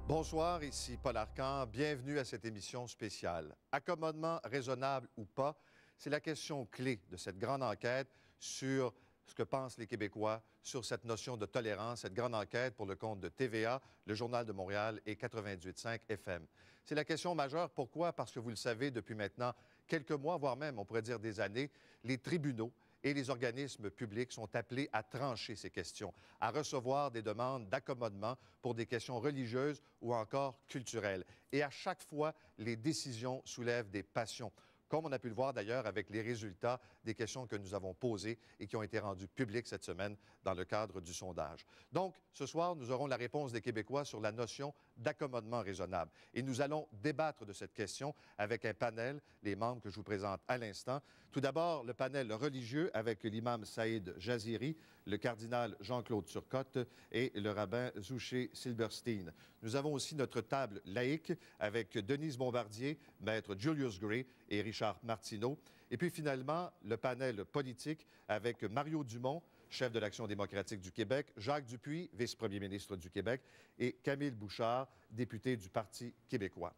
Bonsoir, ici Paul Arcand. Bienvenue à cette émission spéciale. Accommodement raisonnable ou pas, c'est la question clé de cette grande enquête sur ce que pensent les Québécois sur cette notion de tolérance, cette grande enquête pour le compte de TVA, le Journal de Montréal et 98.5 FM. C'est la question majeure. Pourquoi? Parce que vous le savez, depuis maintenant quelques mois, voire même, on pourrait dire des années, les tribunaux et les organismes publics sont appelés à trancher ces questions, à recevoir des demandes d'accommodement pour des questions religieuses ou encore culturelles. Et à chaque fois, les décisions soulèvent des passions, comme on a pu le voir d'ailleurs avec les résultats des questions que nous avons posées et qui ont été rendues publiques cette semaine dans le cadre du sondage. Donc, ce soir, nous aurons la réponse des Québécois sur la notion d'accommodement raisonnable. Et nous allons débattre de cette question avec un panel, les membres que je vous présente à l'instant. Tout d'abord, le panel religieux avec l'imam Saïd Jaziri, le cardinal Jean-Claude Turcotte et le rabbin Zouché Silberstein. Nous avons aussi notre table laïque avec Denise Bombardier, maître Julius Gray et Richard Martineau. Et puis finalement, le panel politique avec Mario Dumont, chef de l'Action démocratique du Québec, Jacques Dupuis, vice-premier ministre du Québec, et Camille Bouchard, député du Parti québécois.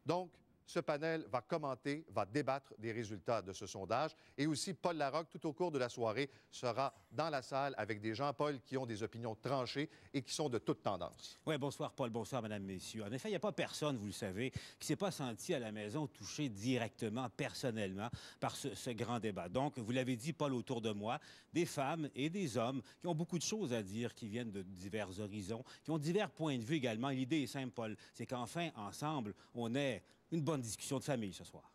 Donc, ce panel va commenter, va débattre des résultats de ce sondage. Et aussi, Paul Larocque, tout au cours de la soirée, sera dans la salle avec des gens, Paul, qui ont des opinions tranchées et qui sont de toute tendance. Oui, bonsoir, Paul. Bonsoir, Madame, Messieurs. En effet, il n'y a pas personne, vous le savez, qui ne s'est pas senti à la maison touché directement, personnellement, par ce grand débat. Donc, vous l'avez dit, Paul, autour de moi, des femmes et des hommes qui ont beaucoup de choses à dire, qui viennent de divers horizons, qui ont divers points de vue également. L'idée est simple, Paul, c'est qu'enfin, ensemble, on ait une bonne discussion de famille ce soir.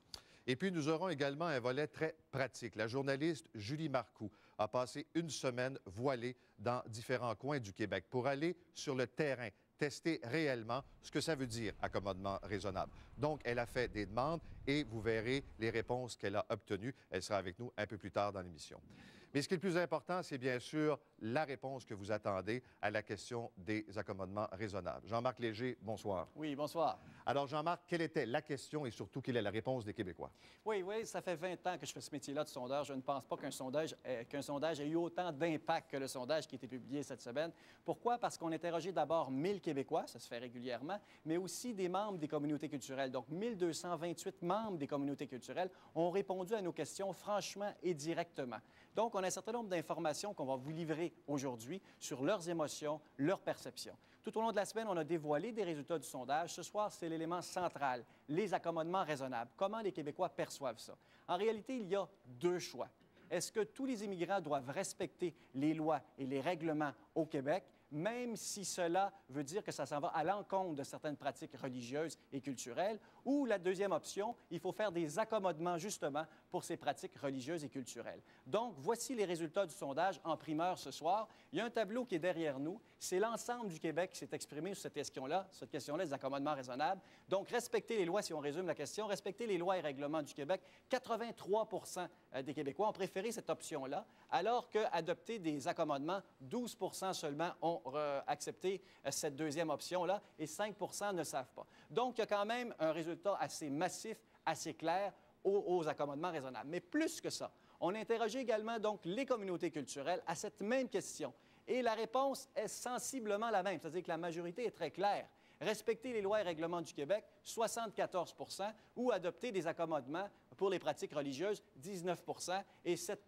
Et puis, nous aurons également un volet très pratique. La journaliste Julie Marcoux a passé une semaine voilée dans différents coins du Québec pour aller sur le terrain, tester réellement ce que ça veut dire accommodement raisonnable. Donc, elle a fait des demandes et vous verrez les réponses qu'elle a obtenues. Elle sera avec nous un peu plus tard dans l'émission. Mais ce qui est le plus important, c'est bien sûr la réponse que vous attendez à la question des accommodements raisonnables. Jean-Marc Léger, bonsoir. Oui, bonsoir. Alors, Jean-Marc, quelle était la question et surtout quelle est la réponse des Québécois? Oui, ça fait 20 ans que je fais ce métier-là de sondage. Je ne pense pas qu'un sondage ait eu autant d'impact que le sondage qui a été publié cette semaine. Pourquoi? Parce qu'on interrogeait d'abord 1000 Québécois, ça se fait régulièrement, mais aussi des membres des communautés culturelles. Donc, 1228 membres des communautés culturelles ont répondu à nos questions franchement et directement. Donc, on a un certain nombre d'informations qu'on va vous livrer aujourd'hui sur leurs émotions, leurs perceptions. Tout au long de la semaine, on a dévoilé des résultats du sondage. Ce soir, c'est l'élément central, les accommodements raisonnables. Comment les Québécois perçoivent ça? En réalité, il y a deux choix. Est-ce que tous les immigrants doivent respecter les lois et les règlements au Québec, même si cela veut dire que ça s'en va à l'encontre de certaines pratiques religieuses et culturelles? Ou la deuxième option, il faut faire des accommodements justement pour ces pratiques religieuses et culturelles. Donc, voici les résultats du sondage en primeur ce soir. Il y a un tableau qui est derrière nous. C'est l'ensemble du Québec qui s'est exprimé sur cette question-là, des accommodements raisonnables. Donc, respecter les lois, si on résume la question, respecter les lois et règlements du Québec. 83 des Québécois ont préféré cette option-là, alors qu'adopter des accommodements, 12 seulement ont accepté cette deuxième option-là et 5 ne savent pas. Donc, il y a quand même un résultat assez massif, assez clair aux accommodements raisonnables. Mais plus que ça, on a interrogé également donc les communautés culturelles à cette même question. Et la réponse est sensiblement la même, c'est-à-dire que la majorité est très claire. Respecter les lois et règlements du Québec, 74 ou adopter des accommodements pour les pratiques religieuses, 19 et 7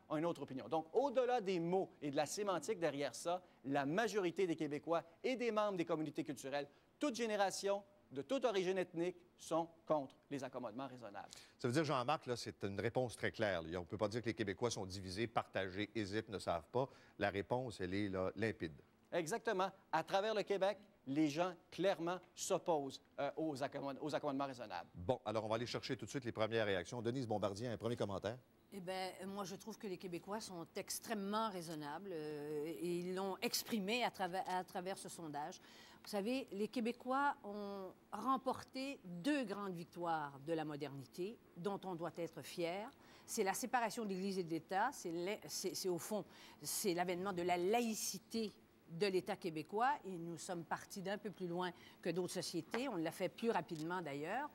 ont une autre opinion. Donc, au-delà des mots et de la sémantique derrière ça, la majorité des Québécois et des membres des communautés culturelles, toute génération, de toute origine ethnique, sont contre les accommodements raisonnables. Ça veut dire, Jean-Marc, là, c'est une réponse très claire. On ne peut pas dire que les Québécois sont divisés, partagés, hésitent, ne savent pas. La réponse, elle est là, limpide. Exactement. À travers le Québec, les gens, clairement, s'opposent aux accommodements raisonnables. Bon, alors on va aller chercher tout de suite les premières réactions. Denise Bombardier, un premier commentaire. Eh bien, moi, je trouve que les Québécois sont extrêmement raisonnables et ils l'ont exprimé à travers ce sondage. Vous savez, les Québécois ont remporté deux grandes victoires de la modernité dont on doit être fier. C'est la séparation de l'Église et de l'État. C'est au fond, c'est l'avènement de la laïcité de l'État québécois et nous sommes partis d'un peu plus loin que d'autres sociétés. On l'a fait plus rapidement, d'ailleurs.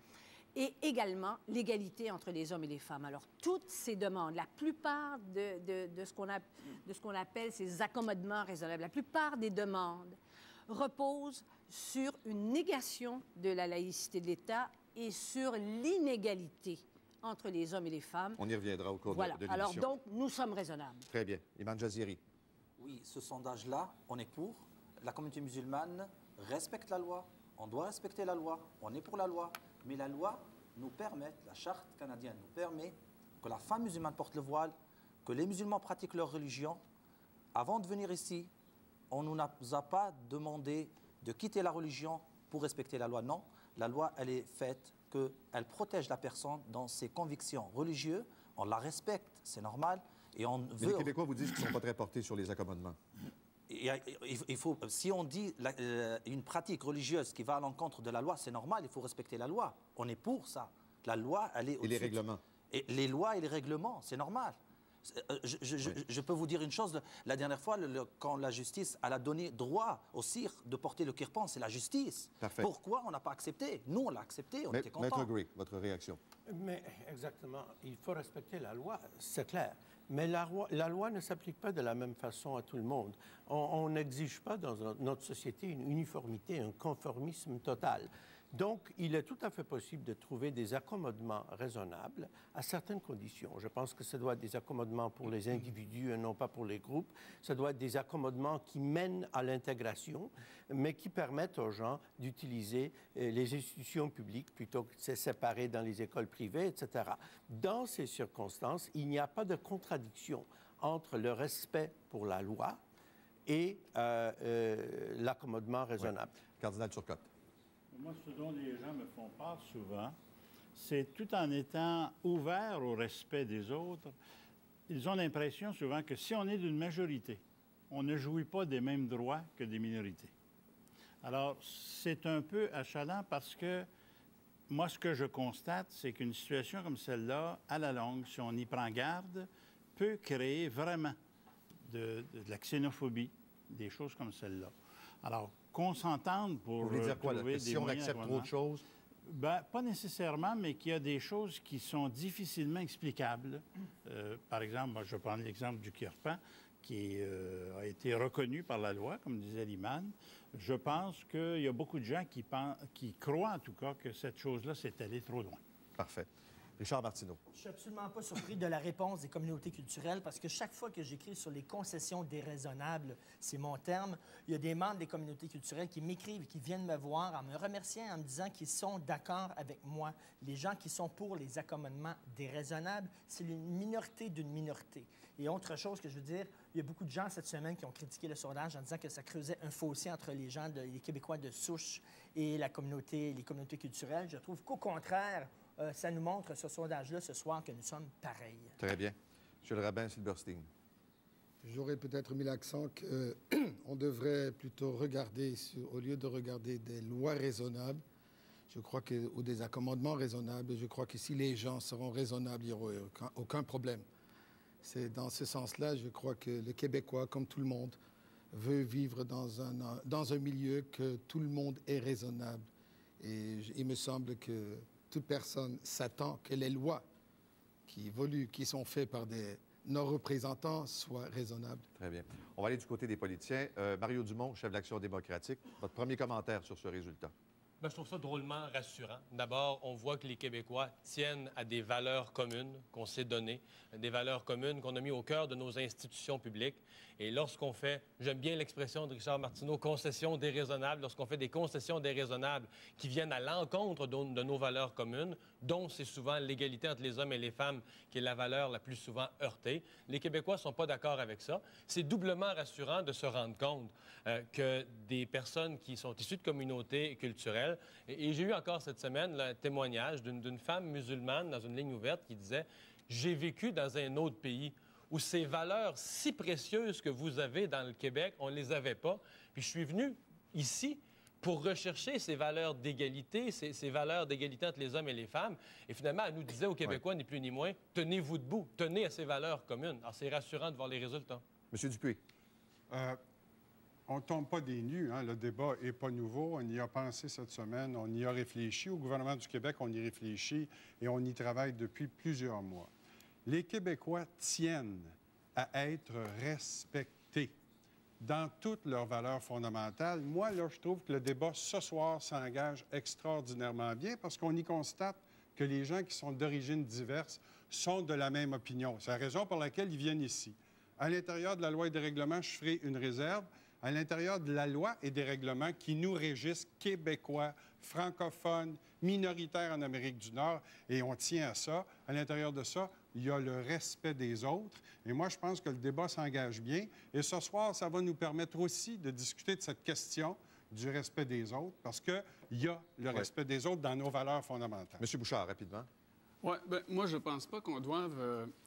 Et également l'égalité entre les hommes et les femmes. Alors, toutes ces demandes, la plupart de ce qu'on appelle ces accommodements raisonnables, la plupart des demandes repose sur une négation de la laïcité de l'État et sur l'inégalité entre les hommes et les femmes. On y reviendra au cours Voilà. de l'émission. Alors donc, nous sommes raisonnables. Très bien. Imam Jaziri. Oui, ce sondage-là, on est pour. La communauté musulmane respecte la loi. On doit respecter la loi. On est pour la loi. Mais la loi nous permet, la charte canadienne nous permet que la femme musulmane porte le voile, que les musulmans pratiquent leur religion. Avant de venir ici, on ne nous a pas demandé de quitter la religion pour respecter la loi. Non, la loi, elle est faite qu'elle protège la personne dans ses convictions religieuses. On la respecte, c'est normal. Et on Mais les Québécois vous disent qu'ils ne sont pas très portés sur les accommodements. Il faut, si on dit une pratique religieuse qui va à l'encontre de la loi, c'est normal, il faut respecter la loi. On est pour ça. La loi, elle est... Et les règlements. Et les lois et les règlements, c'est normal. Je peux vous dire une chose, la dernière fois, quand la justice elle a donné droit au CIR de porter le kirpan, c'est la justice. Parfait. Pourquoi on n'a pas accepté? Nous, on l'a accepté, on était contents. Maître Gray, votre réaction. Mais exactement, il faut respecter la loi, c'est clair. Mais la loi ne s'applique pas de la même façon à tout le monde. On n'exige pas dans notre société une uniformité, un conformisme total. Donc, il est tout à fait possible de trouver des accommodements raisonnables à certaines conditions. Je pense que ça doit être des accommodements pour les individus et non pas pour les groupes. Ça doit être des accommodements qui mènent à l'intégration, mais qui permettent aux gens d'utiliser les institutions publiques plutôt que de se séparer dans les écoles privées, etc. Dans ces circonstances, il n'y a pas de contradiction entre le respect pour la loi et l'accommodement raisonnable. Ouais. Cardinal Turcotte. Moi, ce dont les gens me font part souvent, c'est tout en étant ouverts au respect des autres, ils ont l'impression souvent que si on est d'une majorité, on ne jouit pas des mêmes droits que des minorités. Alors, c'est un peu achalant parce que moi, ce que je constate, c'est qu'une situation comme celle-là, à la longue, si on y prend garde, peut créer vraiment de la xénophobie, des choses comme celle-là. Alors, qu'on s'entende pour Vous voulez dire quoi, là? trouver Que des si on moyens accepte trop de choses? Ben, pas nécessairement, mais qu'il y a des choses qui sont difficilement explicables. Par exemple, moi, je prends l'exemple du kirpan, qui a été reconnu par la loi, comme disait Liman. Je pense qu'il y a beaucoup de gens qui croient, en tout cas, que cette chose-là s'est allée trop loin. Parfait. Richard Martineau. Je ne suis absolument pas surpris de la réponse des communautés culturelles parce que chaque fois que j'écris sur les concessions déraisonnables, c'est mon terme, il y a des membres des communautés culturelles qui m'écrivent et qui viennent me voir en me remerciant, en me disant qu'ils sont d'accord avec moi. Les gens qui sont pour les accommodements déraisonnables, c'est une minorité d'une minorité. Et autre chose que je veux dire, il y a beaucoup de gens cette semaine qui ont critiqué le sondage en disant que ça creusait un fossé entre les Québécois de souche et les communautés culturelles. Je trouve qu'au contraire, ça nous montre, ce sondage-là, ce soir, que nous sommes pareils. Très bien. Monsieur le rabbin Silberstein. J'aurais peut-être mis l'accent qu'on devrait plutôt regarder, au lieu de regarder des lois raisonnables, je crois ou des accommodements raisonnables, je crois que si les gens seront raisonnables, il n'y aura aucun problème. C'est dans ce sens-là, je crois que le Québécois, comme tout le monde, veut vivre dans un milieu que tout le monde est raisonnable. Et il me semble que toute personne s'attend que les lois qui sont faites par nos représentants soient raisonnables. Très bien. On va aller du côté des politiciens. Mario Dumont, chef de l'Action démocratique, votre premier commentaire sur ce résultat. Bien, je trouve ça drôlement rassurant. D'abord, on voit que les Québécois tiennent à des valeurs communes qu'on s'est données, des valeurs communes qu'on a mis au cœur de nos institutions publiques. Et lorsqu'on fait, j'aime bien l'expression de Richard Martineau, concessions déraisonnables, lorsqu'on fait des concessions déraisonnables qui viennent à l'encontre de nos valeurs communes, dont c'est souvent l'égalité entre les hommes et les femmes qui est la valeur la plus souvent heurtée, les Québécois ne sont pas d'accord avec ça. C'est doublement rassurant de se rendre compte que des personnes qui sont issues de communautés culturelles, et j'ai eu encore cette semaine là, un témoignage d'une femme musulmane dans une ligne ouverte qui disait « J'ai vécu dans un autre pays où ces valeurs si précieuses que vous avez dans le Québec, on ne les avait pas. Puis je suis venu ici pour rechercher ces valeurs d'égalité, ces valeurs d'égalité entre les hommes et les femmes. Et finalement, elle nous disait aux Québécois, ni plus ni moins, tenez-vous debout, tenez à ces valeurs communes. » Alors c'est rassurant de voir les résultats. Monsieur Dupuis. On ne tombe pas des nues. Hein? Le débat n'est pas nouveau. On y a pensé cette semaine. On y a réfléchi. Au gouvernement du Québec, on y réfléchit et on y travaille depuis plusieurs mois. Les Québécois tiennent à être respectés dans toutes leurs valeurs fondamentales. Moi, là, je trouve que le débat ce soir s'engage extraordinairement bien parce qu'on y constate que les gens qui sont d'origine diverse sont de la même opinion. C'est la raison pour laquelle ils viennent ici. À l'intérieur de la loi et des règlements, je ferai une réserve. À l'intérieur de la loi et des règlements qui nous régissent, québécois, francophones, minoritaires en Amérique du Nord, et on tient à ça. À l'intérieur de ça, il y a le respect des autres. Et moi, je pense que le débat s'engage bien. Et ce soir, ça va nous permettre aussi de discuter de cette question du respect des autres, parce qu'il y a le respect des autres dans nos valeurs fondamentales. M. Bouchard, rapidement. Oui, bien, moi, je ne pense pas qu'on doive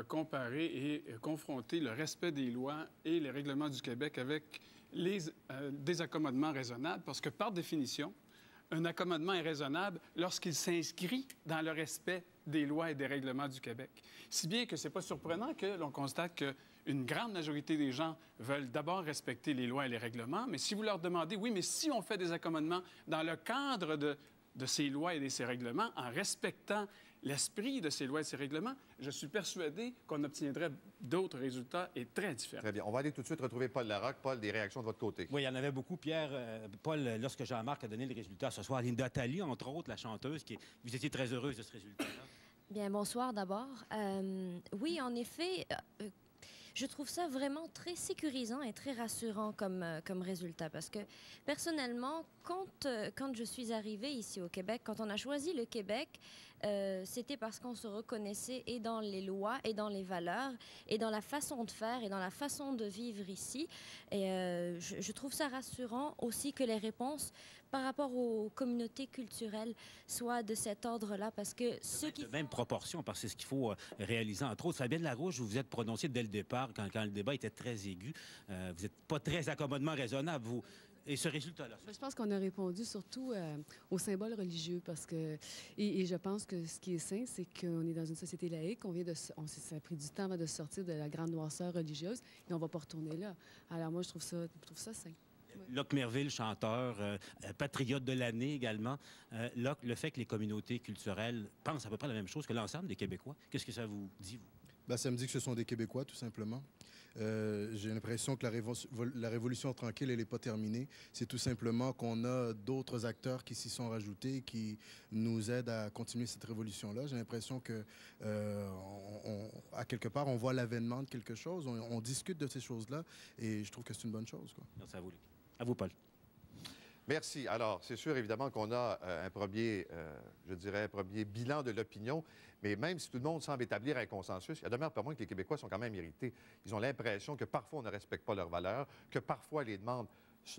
comparer et confronter le respect des lois et les règlements du Québec avec des accommodements raisonnables, parce que, par définition, un accommodement est raisonnable lorsqu'il s'inscrit dans le respect des lois et des règlements du Québec. Si bien que ce n'est pas surprenant que l'on constate qu'une grande majorité des gens veulent d'abord respecter les lois et les règlements, mais si vous leur demandez, oui, mais si on fait des accommodements dans le cadre de ces lois et de ces règlements, en respectant l'esprit de ces lois et de ces règlements, je suis persuadé qu'on obtiendrait d'autres résultats et très différents. Très bien. On va aller tout de suite retrouver Paul Larocque. Paul, des réactions de votre côté? Oui, il y en avait beaucoup, Pierre. Paul, lorsque Jean-Marc a donné le résultat ce soir, Linda Talley, entre autres, la chanteuse, vous étiez très heureuse de ce résultat-là. Bien, bonsoir d'abord. Oui, en effet, je trouve ça vraiment très sécurisant et très rassurant comme résultat parce que, personnellement, quand je suis arrivée ici au Québec, quand on a choisi le Québec, c'était parce qu'on se reconnaissait et dans les lois et dans les valeurs et dans la façon de faire et dans la façon de vivre ici. Et je trouve ça rassurant aussi que les réponses par rapport aux communautés culturelles soient de cet ordre-là, parce que ceux qui... De même proportion, parce que c'est ce qu'il faut réaliser. Entre autres, Fabienne Larouche, vous vous êtes prononcée dès le départ, quand le débat était très aigu. Vous n'êtes pas très accommodement raisonnable, vous. Et ce résultat-là? Je pense qu'on a répondu surtout aux symboles religieux parce que... Et je pense que ce qui est sain, c'est qu'on est dans une société laïque. Ça a pris du temps avant de sortir de la grande noirceur religieuse et on ne va pas retourner là. Alors moi, je trouve ça sain. Locke Merville, chanteur, patriote de l'année également. Locke, le fait que les communautés culturelles pensent à peu près la même chose que l'ensemble des Québécois, qu'est-ce que ça vous dit, vous? Bien, ça me dit que ce sont des Québécois, tout simplement. J'ai l'impression que la révolution tranquille, elle n'est pas terminée. C'est tout simplement qu'on a d'autres acteurs qui s'y sont rajoutés, qui nous aident à continuer cette révolution-là. J'ai l'impression que, à quelque part, on voit l'avènement de quelque chose, on discute de ces choses-là, et je trouve que c'est une bonne chose, quoi. Merci à vous. À vous, Paul. Merci. Alors, c'est sûr, évidemment, qu'on a un premier bilan de l'opinion, mais même si tout le monde semble établir un consensus, il y a demeure pas moins que les Québécois sont quand même irrités. Ils ont l'impression que parfois on ne respecte pas leurs valeurs, que parfois les demandes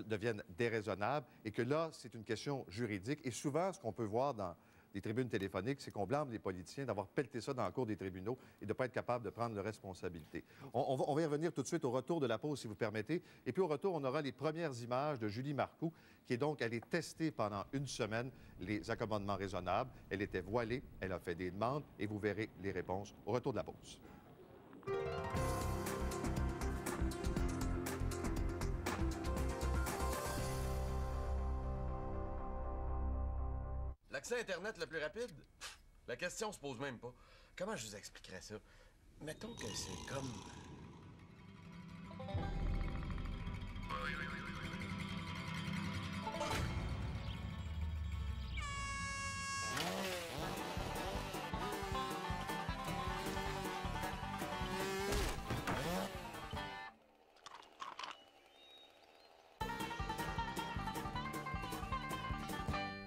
deviennent déraisonnables et que là, c'est une question juridique. Et souvent, ce qu'on peut voir dans des tribunes téléphoniques, c'est qu'on blâme les politiciens d'avoir pelleté ça dans le cours des tribunaux et de ne pas être capable de prendre leurs responsabilités. On va y revenir tout de suite au retour de la pause, si vous permettez. Et puis au retour, on aura les premières images de Julie Marcoux, qui est donc allée tester pendant une semaine les accommodements raisonnables. Elle était voilée, elle a fait des demandes et vous verrez les réponses au retour de la pause. L'accès Internet le plus rapide? La question se pose même pas. Comment je vous expliquerais ça? Mettons que c'est comme...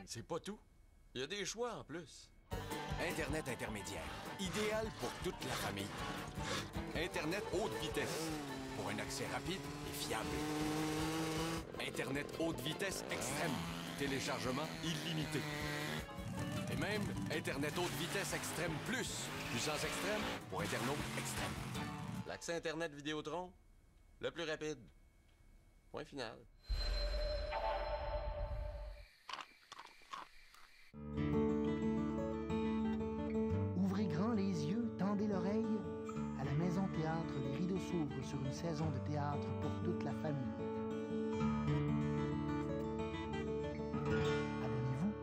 C'est pas tout. Il y a des choix en plus. Internet intermédiaire. Idéal pour toute la famille. Internet haute vitesse. Pour un accès rapide et fiable. Internet haute vitesse extrême. Téléchargement illimité. Et même Internet haute vitesse extrême plus. Puissance extrême pour internautes extrêmes. L'accès Internet Vidéotron, le plus rapide. Point final. Ouvrez grand les yeux, tendez l'oreille. À la Maison Théâtre, les rideaux s'ouvrent sur une saison de théâtre pour toute la famille. Abonnez-vous.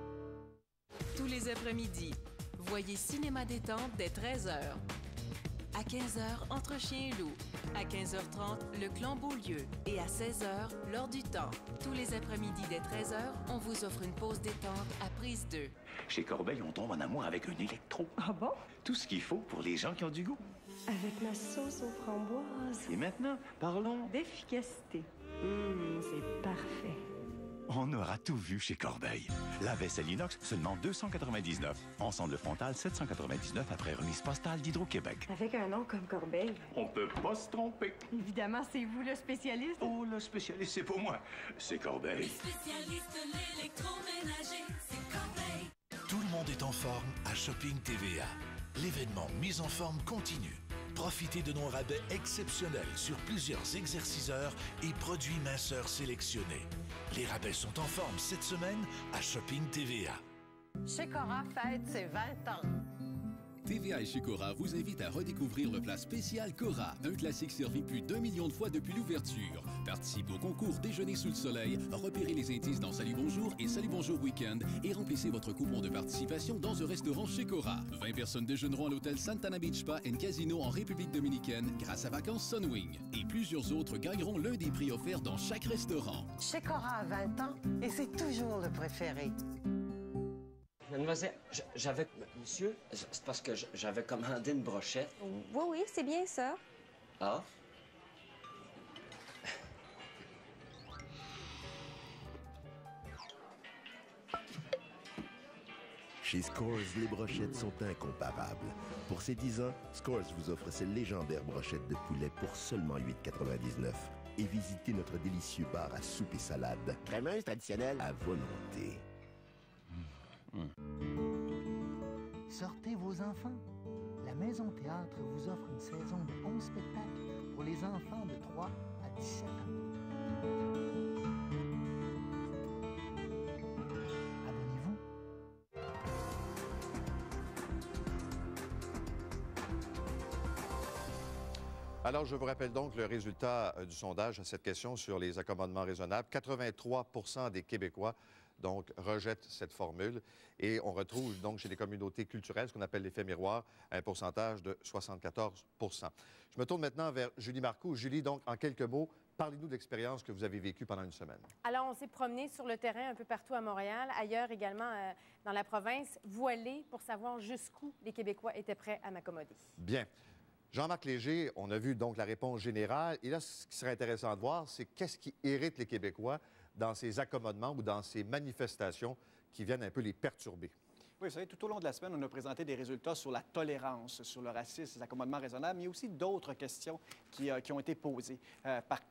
Tous les après-midi, voyez Cinéma Détente dès 13h. À 15h, Entre chiens et loups. À 15h30, Le Clan Beaulieu. Et à 16h, L'heure du temps. Tous les après-midi dès 13h, on vous offre une pause détente à prise 2. Chez Corbeil, on tombe en amour avec un électro. Ah bon? Tout ce qu'il faut pour les gens qui ont du goût. Avec ma sauce aux framboises. Et maintenant, parlons d'efficacité. C'est parfait. On aura tout vu chez Corbeil. La vaisselle inox, seulement 299. Ensemble frontal, 799 après remise postale d'Hydro-Québec. Avec un nom comme Corbeil. On peut pas se tromper. Évidemment, c'est vous le spécialiste. Oh, le spécialiste, c'est pour moi. C'est Corbeil. Le spécialiste de l'électroménager, c'est Corbeil. Tout le monde est en forme à Shopping TVA. L'événement Mise en forme continue. Profitez de nos rabais exceptionnels sur plusieurs exerciceurs et produits minceurs sélectionnés. Les rabais sont en forme cette semaine à Shopping TVA. Chez Cora fête ses 20 ans. TVA et chez Cora vous invitent à redécouvrir le plat spécial Cora, un classique servi plus d'1 million de fois depuis l'ouverture. Participez au concours Déjeuner sous le soleil, repérez les indices dans Salut Bonjour et Salut Bonjour Week-end et remplissez votre coupon de participation dans un restaurant chez Cora. 20 personnes déjeuneront à l'hôtel Santana Beach Spa & Casino en République dominicaine grâce à Vacances Sunwing. Et plusieurs autres gagneront l'un des prix offerts dans chaque restaurant. Chez Cora a 20 ans et c'est toujours le préféré. Mademoiselle, j'avais... Monsieur, c'est parce que j'avais commandé une brochette. Oui, oui, c'est bien ça. Ah? Chez Scores, les brochettes sont incomparables. Pour ses 10 ans, Scores vous offre ses légendaires brochettes de poulet pour seulement 8,99. Et visitez notre délicieux bar à soupe et salade. Crémeuse traditionnelle à volonté. Sortez vos enfants. La Maison Théâtre vous offre une saison de 11 spectacles pour les enfants de 3 à 17 ans. Abonnez-vous. Alors, je vous rappelle donc le résultat du sondage à cette question sur les accommodements raisonnables. 83 des Québécois donc rejettent cette formule et on retrouve donc chez les communautés culturelles, ce qu'on appelle l'effet miroir, un pourcentage de 74 Je me tourne maintenant vers Julie Marcoux. Julie, donc, en quelques mots, parlez-nous de l'expérience que vous avez vécue pendant une semaine. Alors, on s'est promené sur le terrain un peu partout à Montréal, ailleurs également dans la province, voilé pour savoir jusqu'où les Québécois étaient prêts à m'accommoder. Bien. Jean-Marc Léger, on a vu donc la réponse générale. Et là, ce qui serait intéressant de voir, c'est qu'est-ce qui irrite les Québécois dans ces accommodements ou dans ces manifestations qui viennent un peu les perturber. Oui, vous savez, tout au long de la semaine, on a présenté des résultats sur la tolérance, sur le racisme, les accommodements raisonnables, mais il y a aussi d'autres questions qui ont été posées.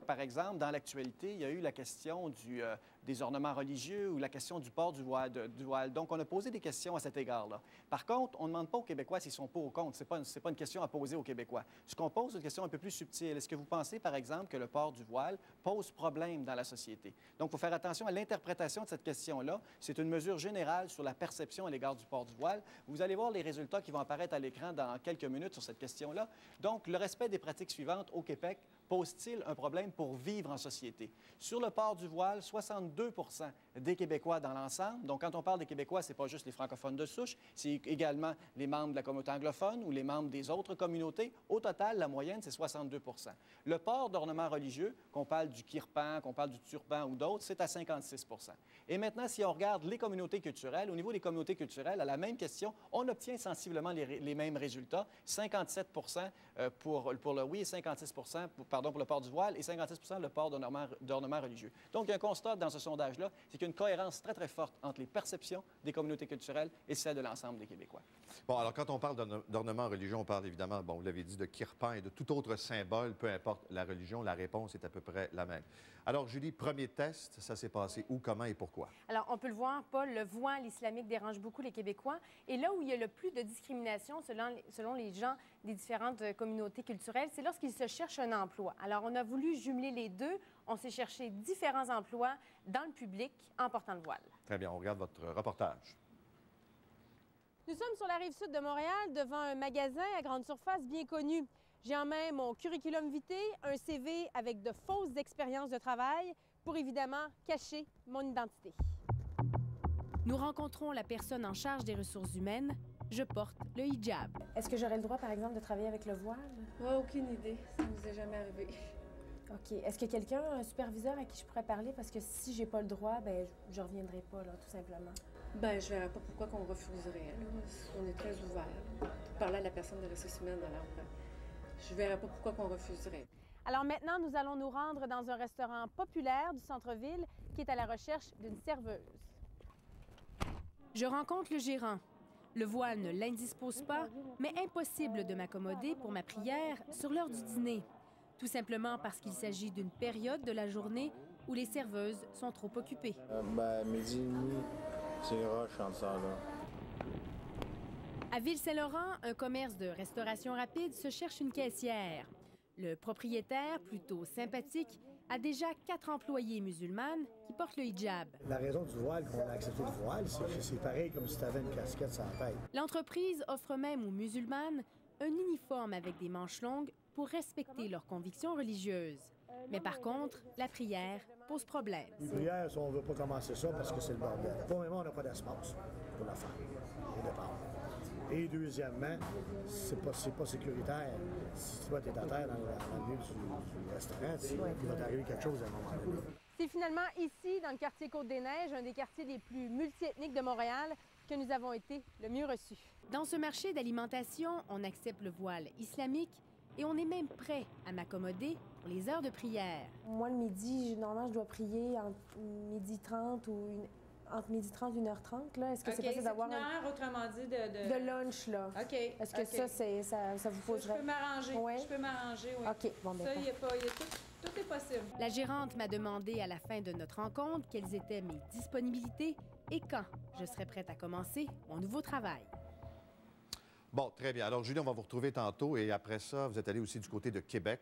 Par exemple, dans l'actualité, il y a eu la question des ornements religieux ou la question du port du voile. Donc, on a posé des questions à cet égard-là. Par contre, on ne demande pas aux Québécois s'ils sont pour ou contre. Ce n'est pas une question à poser aux Québécois. Ce qu'on pose, c'est une question un peu plus subtile. Est-ce que vous pensez, par exemple, que le port du voile pose problème dans la société? Donc, il faut faire attention à l'interprétation de cette question-là. C'est une mesure générale sur la perception à l'égard du port du voile. Vous allez voir les résultats qui vont apparaître à l'écran dans quelques minutes sur cette question-là. Donc, le respect des pratiques suivantes au Québec pose-t-il un problème pour vivre en société? Sur le port du voile, 62 des Québécois dans l'ensemble. Donc, quand on parle des Québécois, ce n'est pas juste les francophones de souche, c'est également les membres de la communauté anglophone ou les membres des autres communautés. Au total, la moyenne, c'est 62 Le port d'ornements religieux, qu'on parle du kirpan, qu'on parle du turban ou d'autres, c'est à 56 Et maintenant, si on regarde les communautés culturelles, au niveau des communautés culturelles, à la même question, on obtient sensiblement les mêmes résultats. 57 pour le oui et 56 pour le port du voile et 56 le port d'ornements religieux. Donc, il y a un constat dans ce sondage-là, c'est qu'il y a une cohérence très, très forte entre les perceptions des communautés culturelles et celles de l'ensemble des Québécois. Bon, alors, quand on parle d'ornements religieux, on parle évidemment, bon, vous l'avez dit, de kirpan et de tout autre symbole, peu importe la religion, la réponse est à peu près la même. Alors, Julie, premier test, ça s'est passé où, comment et pourquoi? Alors, on peut le voir, Paul, le voile islamique dérange beaucoup les Québécois. Et là où il y a le plus de discrimination, selon les gens des différentes communautés culturelles, c'est lorsqu'ils se cherchent un emploi. Alors, on a voulu jumeler les deux. On s'est cherché différents emplois dans le public en portant le voile. Très bien, on regarde votre reportage. Nous sommes sur la rive sud de Montréal, devant un magasin à grande surface bien connu. J'ai en main mon curriculum vitae, un CV avec de fausses expériences de travail pour évidemment cacher mon identité. Nous rencontrons la personne en charge des ressources humaines, je porte le hijab. Est-ce que j'aurais le droit, par exemple, de travailler avec le voile? Aucune idée. Ça ne nous est jamais arrivé. OK. Est-ce qu'il y a quelqu'un, un superviseur à qui je pourrais parler? Parce que si j'ai pas le droit, ben je reviendrai pas, là, tout simplement. Ben, je verrais pas pourquoi qu'on refuserait. Là. On est très ouvert. Parler à la personne de ressources humaines, alors je verrais pas pourquoi qu'on refuserait. Alors maintenant, nous allons nous rendre dans un restaurant populaire du centre-ville qui est à la recherche d'une serveuse. Je rencontre le gérant. Le voile ne l'indispose pas, mais impossible de m'accommoder pour ma prière sur l'heure du dîner. Tout simplement parce qu'il s'agit d'une période de la journée où les serveuses sont trop occupées. Midi et demi, c'est rush en ça, là. À Ville-Saint-Laurent, un commerce de restauration rapide se cherche une caissière. Le propriétaire, plutôt sympathique, a déjà 4 employées musulmanes qui portent le hijab. La raison du voile, qu'on a accepté le voile, c'est que c'est pareil comme si tu avais une casquette sur la tête. L'entreprise offre même aux musulmanes un uniforme avec des manches longues pour respecter leurs convictions religieuses. Mais par contre, la prière pose problème. Les prières, on ne veut pas commencer ça parce que c'est le bordel. Pour le moment, on n'a pas d'espace pour la faire, au départ. Et deuxièmement, c'est pas sécuritaire. Si tu vas être à terre dans le milieu du restaurant, il va t'arriver quelque chose à un moment donné. C'est finalement ici, dans le quartier Côte-des-Neiges, un des quartiers les plus multiethniques de Montréal, que nous avons été le mieux reçus. Dans ce marché d'alimentation, on accepte le voile islamique et on est même prêt à m'accommoder pour les heures de prière. Moi, le midi, normalement, je dois prier entre 12h30 ou entre 12h30 et 1h30. Est-ce que c'est possible d'avoir une heure, autrement dit, de lunch, là? OK. Est-ce que ça vous poserait? Je peux m'arranger. Ouais. Je peux m'arranger, oui. OK. Bon, bien. Ça, tout est possible. La gérante m'a demandé à la fin de notre rencontre quelles étaient mes disponibilités et quand je serais prête à commencer mon nouveau travail. Bon, très bien. Alors, Julie, on va vous retrouver tantôt. Et après ça, vous êtes allé aussi du côté de Québec.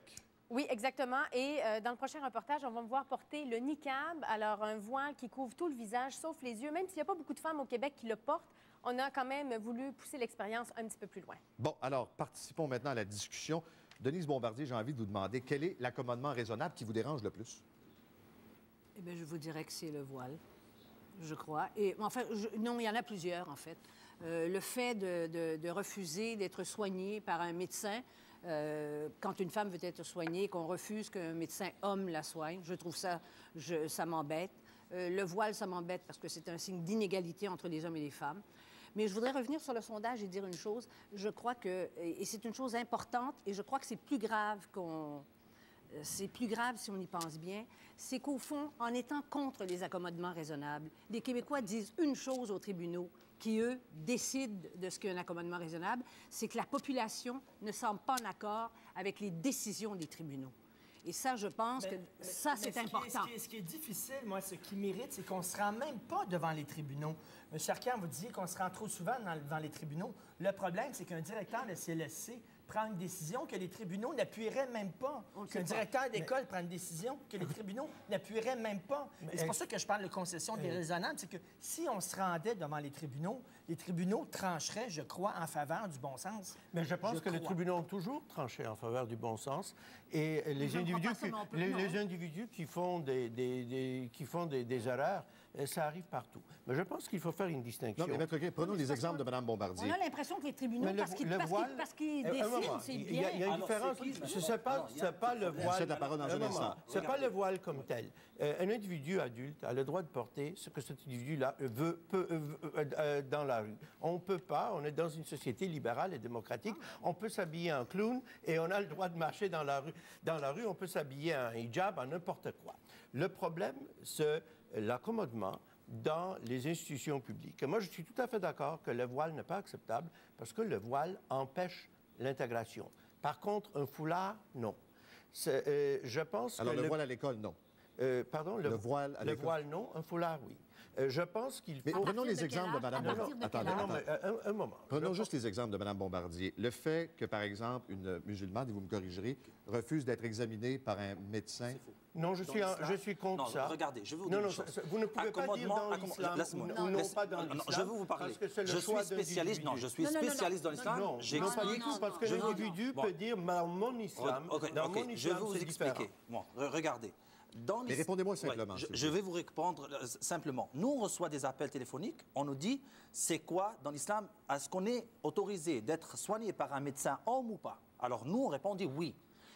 Oui, exactement. Et dans le prochain reportage, on va me voir porter le niqab, alors un voile qui couvre tout le visage, sauf les yeux. Même s'il n'y a pas beaucoup de femmes au Québec qui le portent, on a quand même voulu pousser l'expérience un petit peu plus loin. Bon, alors, participons maintenant à la discussion. Denise Bombardier, j'ai envie de vous demander quel est l'accommodement raisonnable qui vous dérange le plus? Eh bien, je vous dirais que c'est le voile, je crois. Et enfin, non, il y en a plusieurs, en fait. Le fait de refuser d'être soigné par un médecin, quand une femme veut être soignée, qu'on refuse qu'un médecin homme la soigne, je trouve ça, ça m'embête. Le voile, ça m'embête parce que c'est un signe d'inégalité entre les hommes et les femmes. Mais je voudrais revenir sur le sondage et dire une chose. Je crois que, et c'est une chose importante, et je crois que c'est plus grave c'est plus grave si on y pense bien, c'est qu'au fond, en étant contre les accommodements raisonnables, les Québécois disent une chose aux tribunaux qui, eux, décident de ce qu'est un accommodement raisonnable, c'est que la population ne semble pas en accord avec les décisions des tribunaux. Et ça, je pense que c'est important. Ce qui est difficile, moi, ce qui mérite, c'est qu'on ne se rend même pas devant les tribunaux. M. Arcand, vous disiez qu'on se rend trop souvent devant les tribunaux. Le problème, c'est qu'un directeur de CLSC prend une décision que les tribunaux n'appuieraient même pas. Qu'un directeur d'école prend une décision que les tribunaux n'appuieraient même pas. Et c'est pour ça que je parle de concession déraisonnable, c'est que si on se rendait devant les tribunaux trancheraient, je crois, en faveur du bon sens. Mais je pense que les tribunaux ont toujours tranché en faveur du bon sens. Et les individus qui font des erreurs, ça arrive partout. Mais je pense qu'il faut faire une distinction. Non, mais Maître Gay, prenons les exemples de Mme Bombardier. On a l'impression que les tribunaux, parce qu'ils décident, c'est bien. Il y a une différence. C'est pas le voile. C'est pas le voile comme tel. Un individu adulte a le droit de porter ce que cet individu-là veut dans la rue. On ne peut pas, on est dans une société libérale et démocratique, on peut s'habiller en clown et on a le droit de marcher dans la rue, on peut s'habiller en hijab, en n'importe quoi. Le problème, c'est l'accommodement dans les institutions publiques. Et moi, je suis tout à fait d'accord que le voile n'est pas acceptable parce que le voile empêche l'intégration. Par contre, un foulard, non. Je pense Alors, que le voile à l'école, non. Pardon? Le voile à l'école. Le voile, non. Un foulard, oui. Je pense qu'il faut... Mais prenons les exemples de Mme Bombardier. Attendez, un moment. Prenons juste les exemples de Mme Bombardier. Le fait que, par exemple, une musulmane, et vous me corrigerez, refuse d'être examinée par un médecin... Non, je suis contre ça. Regardez, je vais vous dire une chose. Vous ne pouvez pas dire dans l'islam ou non pas dans l'islam. Je vais vous parler. Je suis spécialiste. Non, je suis spécialiste dans l'islam. Non, pas du tout, parce que l'individu peut dire dans mon islam. Dans mon islam, je vais vous expliquer. Bon, regardez. Mais répondez-moi simplement. Ouais, je vais vous répondre simplement. Nous, on reçoit des appels téléphoniques. On nous dit, c'est quoi, dans l'islam, est-ce qu'on est autorisé d'être soigné par un médecin homme ou pas? Alors nous, on répond oui.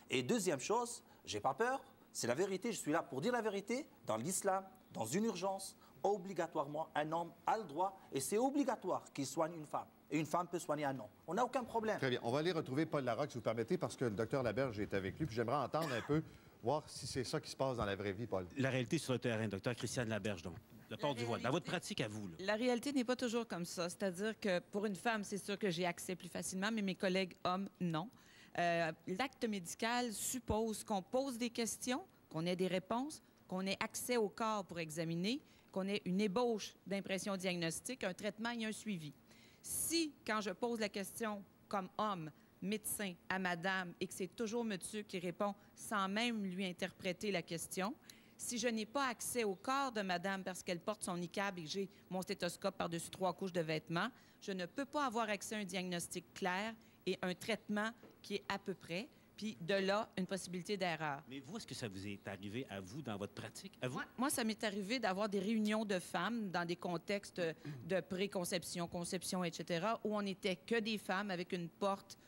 Et deuxième chose, j'ai pas peur, c'est la vérité. Je suis là pour dire la vérité. Dans l'islam, dans une urgence, obligatoirement, un homme a le droit, et c'est obligatoire qu'il soigne une femme. Et une femme peut soigner un homme. On n'a aucun problème. Très bien. On va aller retrouver Paul Larocque, si vous permettez, parce que le docteur Laberge est avec lui. Puis j'aimerais entendre un peu, voir si c'est ça qui se passe dans la vraie vie, Paul. La réalité sur le terrain, docteur Christiane Laberge, donc. Le port du voile. Dans votre pratique à vous, là. La réalité n'est pas toujours comme ça. C'est-à-dire que pour une femme, c'est sûr que j'ai accès plus facilement, mais mes collègues hommes, non. L'acte médical suppose qu'on pose des questions, qu'on ait des réponses, qu'on ait accès au corps pour examiner, qu'on ait une ébauche d'impression diagnostique, un traitement et un suivi. Si, quand je pose la question comme homme, médecin, à madame, et que c'est toujours monsieur qui répond sans même lui interpréter la question, si je n'ai pas accès au corps de madame parce qu'elle porte son niqab et que j'ai mon stéthoscope par-dessus 3 couches de vêtements, je ne peux pas avoir accès à un diagnostic clair et un traitement qui est à peu près, puis de là, une possibilité d'erreur. Mais vous, est-ce que ça vous est arrivé à vous dans votre pratique? À vous? Moi, ça m'est arrivé d'avoir des réunions de femmes dans des contextes de préconception, conception, etc., où on n'était que des femmes avec une porte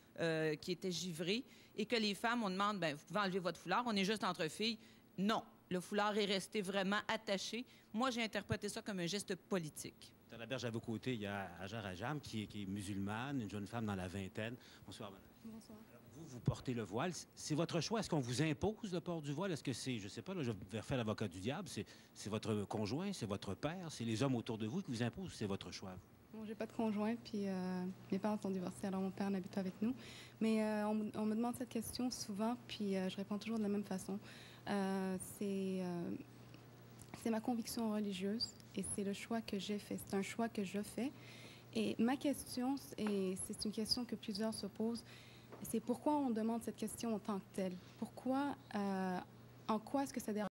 qui était givrée et que les femmes, on demande, bien, vous pouvez enlever votre foulard, on est juste entre filles. Non, le foulard est resté vraiment attaché. Moi, j'ai interprété ça comme un geste politique. Dans la berge à vos côtés, il y a Hajar Ajam, qui est musulmane, une jeune femme dans la vingtaine. Bonsoir, madame. Bonsoir. Vous portez le voile. C'est votre choix. Est-ce qu'on vous impose le port du voile? Est-ce que c'est, je ne sais pas, là, je vais faire l'avocat du diable, c'est votre conjoint, c'est votre père, c'est les hommes autour de vous qui vous imposent, c'est votre choix? Bon, j'ai pas de conjoint, puis mes parents sont divorcés, alors mon père n'habite pas avec nous. Mais on me demande cette question souvent, puis je réponds toujours de la même façon. C'est ma conviction religieuse et c'est le choix que j'ai fait. C'est un choix que je fais. Et ma question, et c'est une question que plusieurs se posent, c'est pourquoi on demande cette question en tant que telle? Pourquoi, en quoi est-ce que ça dérange